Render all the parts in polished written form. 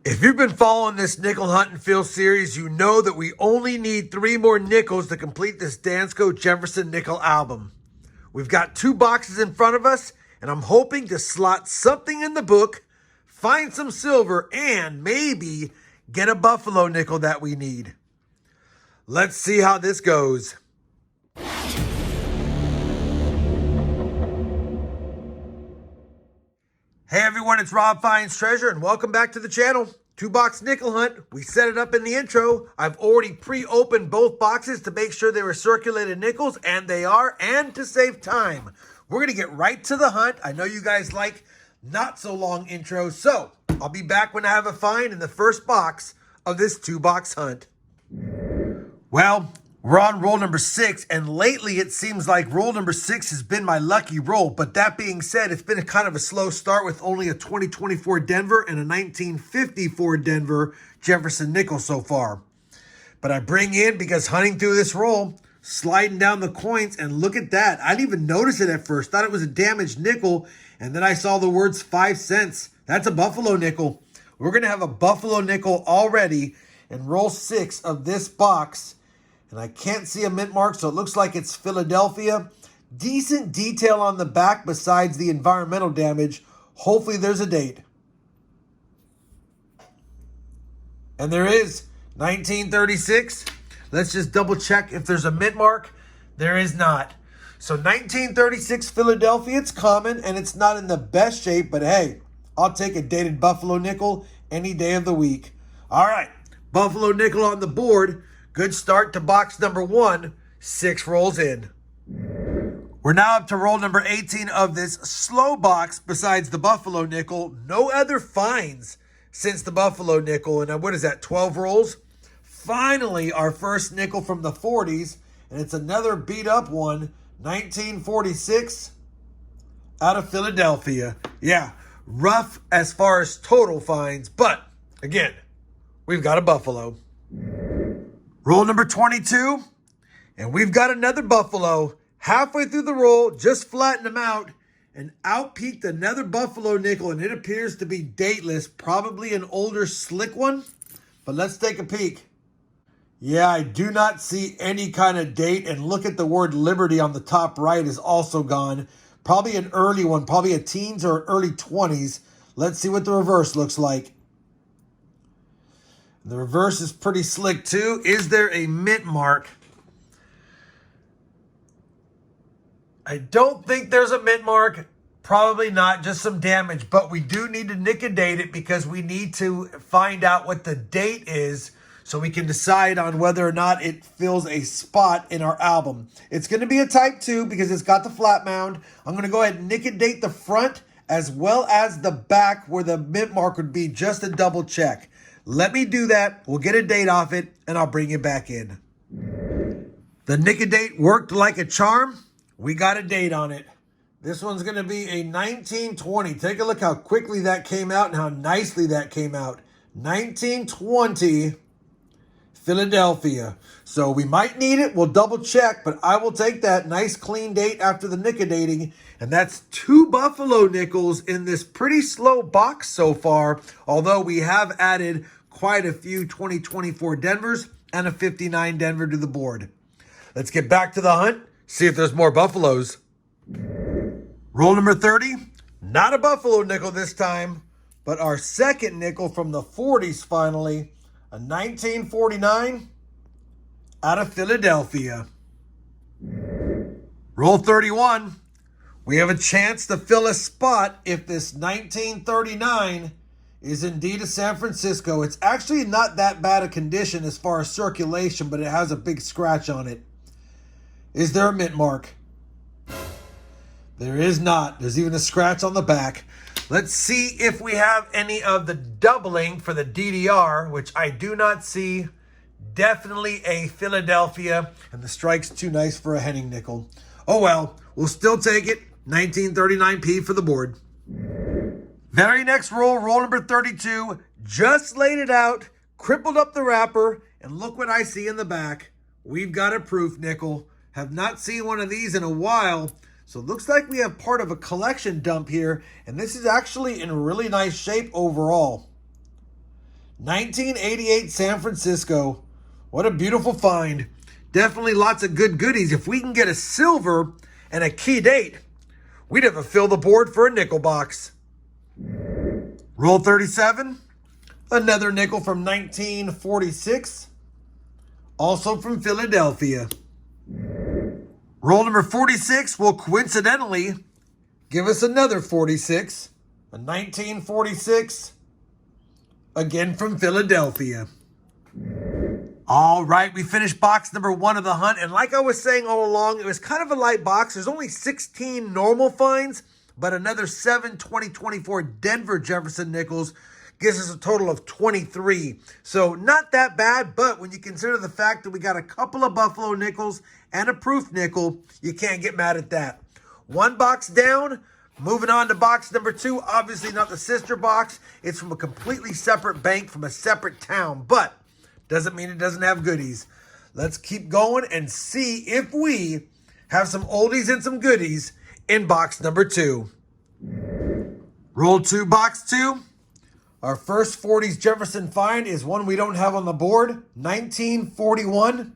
If you've been following this nickel hunt and fill series, you know that we only need 3 more nickels to complete this Dansko Jefferson nickel album. We've got 2 boxes in front of us, and I'm hoping to slot something in the book, find some silver, and maybe get a buffalo nickel that we need. Let's see how this goes. Hey everyone, it's RobFindsTreasure and welcome back to the channel. 2-box nickel hunt. We set it up in the intro. I've already pre-opened both boxes to make sure they were circulated nickels, and they are, and to save time. We're going to get right to the hunt. I know you guys like not so long intros, so I'll be back when I have a find in the first box of this 2-box hunt. Well, we're on roll number 6, and lately it seems like roll number 6 has been my lucky roll. But that being said, it's been a kind of a slow start with only a 2024 Denver and a 1954 Denver Jefferson nickel so far. But I bring in, because hunting through this roll, sliding down the coins, and look at that. I didn't even notice it at first. Thought it was a damaged nickel, and then I saw the words 5 cents. That's a buffalo nickel. We're going to have a buffalo nickel already in roll 6 of this box. And I can't see a mint mark, so it looks like it's Philadelphia. Decent detail on the back besides the environmental damage. Hopefully there's a date. And there is 1936. Let's just double check if there's a mint mark. There is not. So 1936 Philadelphia, it's common and it's not in the best shape, but hey, I'll take a dated buffalo nickel any day of the week. All right, buffalo nickel on the board. Good start to box number 1, 6 rolls in. We're now up to roll number 18 of this slow box. Besides the buffalo nickel, no other finds since the buffalo nickel. And what is that, 12 rolls? Finally, our first nickel from the 40s. And it's another beat up one, 1946 out of Philadelphia. Yeah, rough as far as total finds. But again, we've got a buffalo. Roll number 22, and we've got another buffalo. Halfway through the roll, just flattened them out, and out-peaked another buffalo nickel, and it appears to be dateless, probably an older slick one, but let's take a peek. Yeah, I do not see any kind of date, and look at the word Liberty on the top right is also gone. Probably an early one, probably a teens or early 20s. Let's see what the reverse looks like. The reverse is pretty slick too. Is there a mint mark? I don't think there's a mint mark. Probably not, just some damage. But we do need to Nic-A-Date it because we need to find out what the date is so we can decide on whether or not it fills a spot in our album. It's going to be a type 2 because it's got the flat mound. I'm going to go ahead and Nic-A-Date the front as well as the back where the mint mark would be, just a double check. Let me do that. We'll get a date off it, and I'll bring you back in. The Nic-A-Date worked like a charm. We got a date on it. This one's going to be a 1920. Take a look how quickly that came out and how nicely that came out. 1920, Philadelphia. So we might need it. We'll double check, but I will take that nice clean date after the Nic-A-Dating. And that's 2 buffalo nickels in this pretty slow box so far, although we have added quite a few 2024 Denvers and a 59 Denver to the board. Let's get back to the hunt, see if there's more buffaloes. Roll number 30, not a buffalo nickel this time, but our second nickel from the 40s finally, a 1949 out of Philadelphia. Roll 31. We have a chance to fill a spot if this 1939 is indeed a San Francisco. It's actually not that bad a condition as far as circulation, but it has a big scratch on it. Is there a mint mark? There is not. There's even a scratch on the back. Let's see if we have any of the doubling for the DDR, which I do not see. Definitely a Philadelphia, and the strike's too nice for a Henning nickel. Oh well, we'll still take it. 1939p for the board. Very next roll, roll number 32. Just laid it out, crippled up the wrapper, and look what I see in the back. We've got a proof nickel. Have not seen one of these in a while. So it looks like we have part of a collection dump here, and this is actually in really nice shape overall. 1988 San Francisco. What a beautiful find. Definitely lots of good goodies. If we can get a silver and a key date, we'd have to fill the board for a nickel box. Roll 37. Another nickel from 1946. Also from Philadelphia. Roll number 46 will coincidentally give us another 46. A 1946. Again from Philadelphia. All right, we finished box number 1 of the hunt. And like I was saying all along, it was kind of a light box. There's only 16 normal finds, but another 7 2024 Denver Jefferson nickels gives us a total of 23. So not that bad, but when you consider the fact that we got a couple of Buffalo nickels and a proof nickel, you can't get mad at that. 1 box down. Moving on to box number 2, obviously not the sister box. It's from a completely separate bank from a separate town, but doesn't mean it doesn't have goodies. Let's keep going and see if we have some oldies and some goodies in box number 2. Roll 2, box 2. Our first 40s Jefferson find is one we don't have on the board. 1941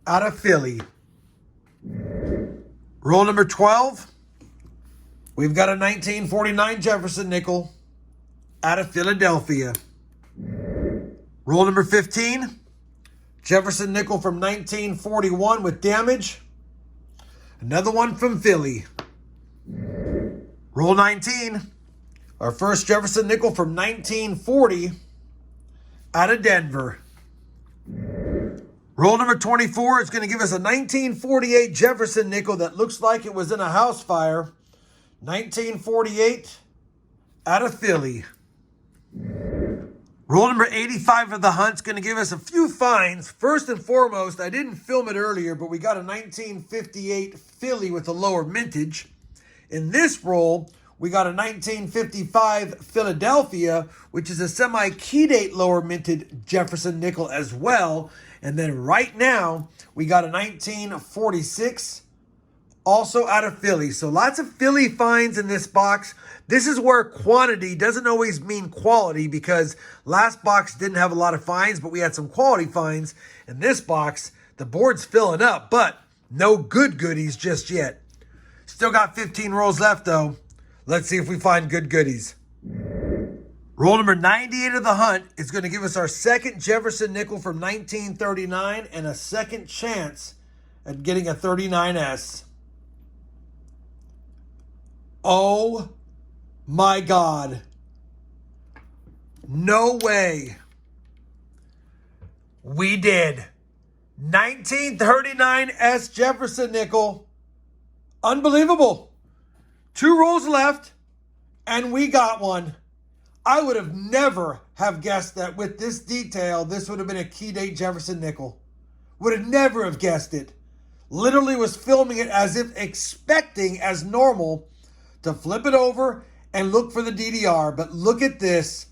out of Philly. Roll number 12. We've got a 1949 Jefferson nickel out of Philadelphia. Roll number 15. Jefferson nickel from 1941 with damage. Another one from Philly. Roll 19. Our first Jefferson nickel from 1940 out of Denver. Roll number 24 is going to give us a 1948 Jefferson nickel that looks like it was in a house fire. 1948 out of Philly. Roll number 85 of the hunt's going to give us a few finds. First and foremost, I didn't film it earlier, but we got a 1958 Philly with a lower mintage. In this roll, we got a 1955 Philadelphia, which is a semi-key date lower minted Jefferson nickel as well. And then right now, we got a 1946 also out of Philly. So lots of Philly finds in this box. This is where quantity doesn't always mean quality, because last box didn't have a lot of finds, but we had some quality finds. In this box, the board's filling up, but no good goodies just yet. Still got 15 rolls left though. Let's see if we find good goodies. Roll number 98 of the hunt is going to give us our second Jefferson nickel from 1939 and a second chance at getting a 39S. Oh my God. No way. We did. 1939 S Jefferson nickel. Unbelievable. 2 rolls left and we got one. I would have never have guessed that with this detail, this would have been a key date Jefferson nickel. Would have never have guessed it. Literally was filming it as if expecting as normal to flip it over and look for the DDR. But look at this.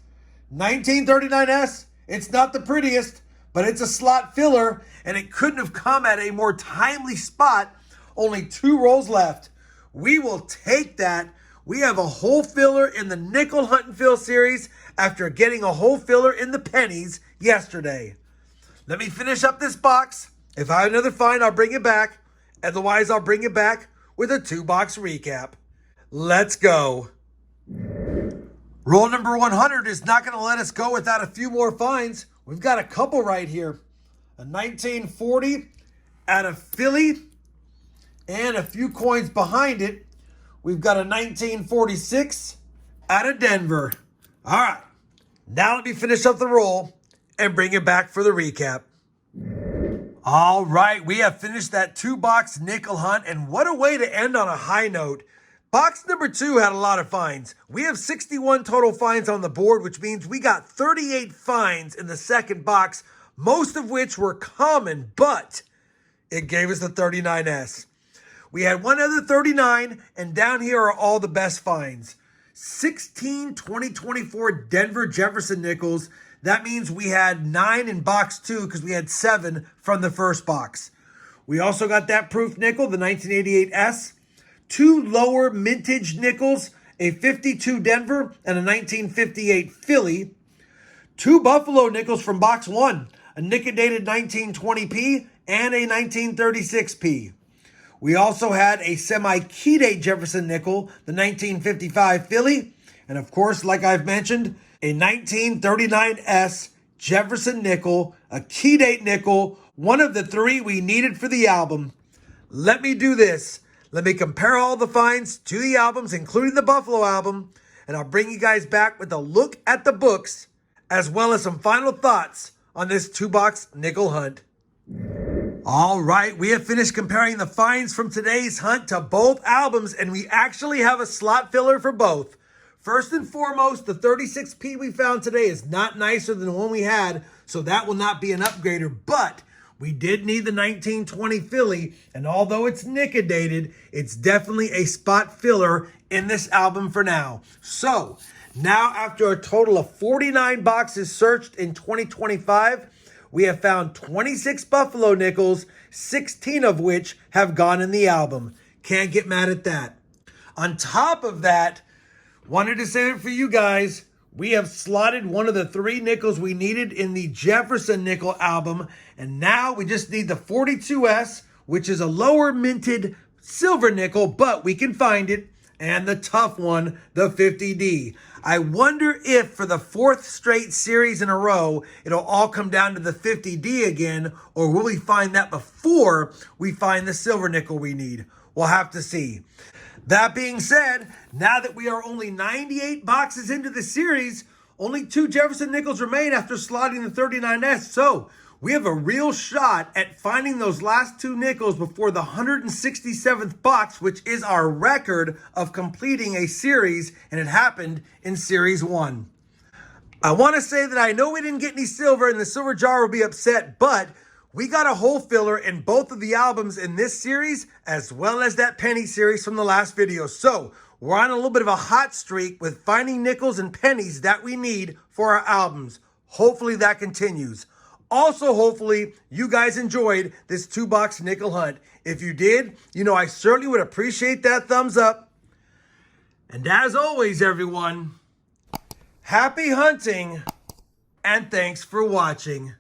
1939S. It's not the prettiest, but it's a slot filler, and it couldn't have come at a more timely spot. Only 2 rolls left. We will take that. We have a hole filler in the Nickel Hunt and Fill series after getting a hole filler in the pennies yesterday. Let me finish up this box. If I have another find, I'll bring it back. Otherwise, I'll bring it back with a 2-box recap. Let's go. Roll number 100 is not going to let us go without a few more finds. We've got a couple right here. A 1940 out of Philly and a few coins behind it. We've got a 1946 out of Denver. All right. Now let me finish up the roll and bring it back for the recap. All right. We have finished that 2-box nickel hunt, and what a way to end on a high note. Box number 2 had a lot of finds. We have 61 total finds on the board, which means we got 38 finds in the second box, most of which were common, but it gave us the 39S. We had one other 39, and down here are all the best finds. 16 2024 Denver Jefferson nickels. That means we had 9 in box 2 because we had 7 from the first box. We also got that proof nickel, the 1988S. 2 lower mintage nickels, a 52 Denver and a 1958 Philly. 2 Buffalo nickels from box 1, a Nic-A-Dated 1920p and a 1936p. We also had a semi-key date Jefferson nickel, the 1955 Philly, and of course, like I've mentioned, a 1939S Jefferson nickel, a key date nickel, one of the 3 we needed for the album. Let me do this. Let me compare all the finds to the albums, including the Buffalo album, and I'll bring you guys back with a look at the books, as well as some final thoughts on this 2-box nickel hunt. All right, we have finished comparing the finds from today's hunt to both albums, and we actually have a slot filler for both. First and foremost, the 36p we found today is not nicer than the one we had, so that will not be an upgrader, but we did need the 1920 Philly, and although it's Nic-A-Dated, it's definitely a spot filler in this album for now. So, now after a total of 49 boxes searched in 2025, we have found 26 Buffalo nickels, 16 of which have gone in the album. Can't get mad at that. On top of that, wanted to say it for you guys, we have slotted one of the 3 nickels we needed in the Jefferson nickel album, and now we just need the 42S, which is a lower minted silver nickel, but we can find it, and the tough one, the 50D. I wonder if for the 4th straight series in a row, it'll all come down to the 50D again, or will we find that before we find the silver nickel we need? We'll have to see. That being said, now that we are only 98 boxes into the series, only 2 Jefferson nickels remain after slotting the 39S. So we have a real shot at finding those last 2 nickels before the 167th box, which is our record of completing a series, and it happened in series 1. I want to say that I know we didn't get any silver and the silver jar will be upset, but we got a hole filler in both of the albums in this series, as well as that penny series from the last video. So we're on a little bit of a hot streak with finding nickels and pennies that we need for our albums. Hopefully that continues. Also, hopefully you guys enjoyed this 2-box nickel hunt. If you did, you know I certainly would appreciate that thumbs up. And as always, everyone, happy hunting and thanks for watching.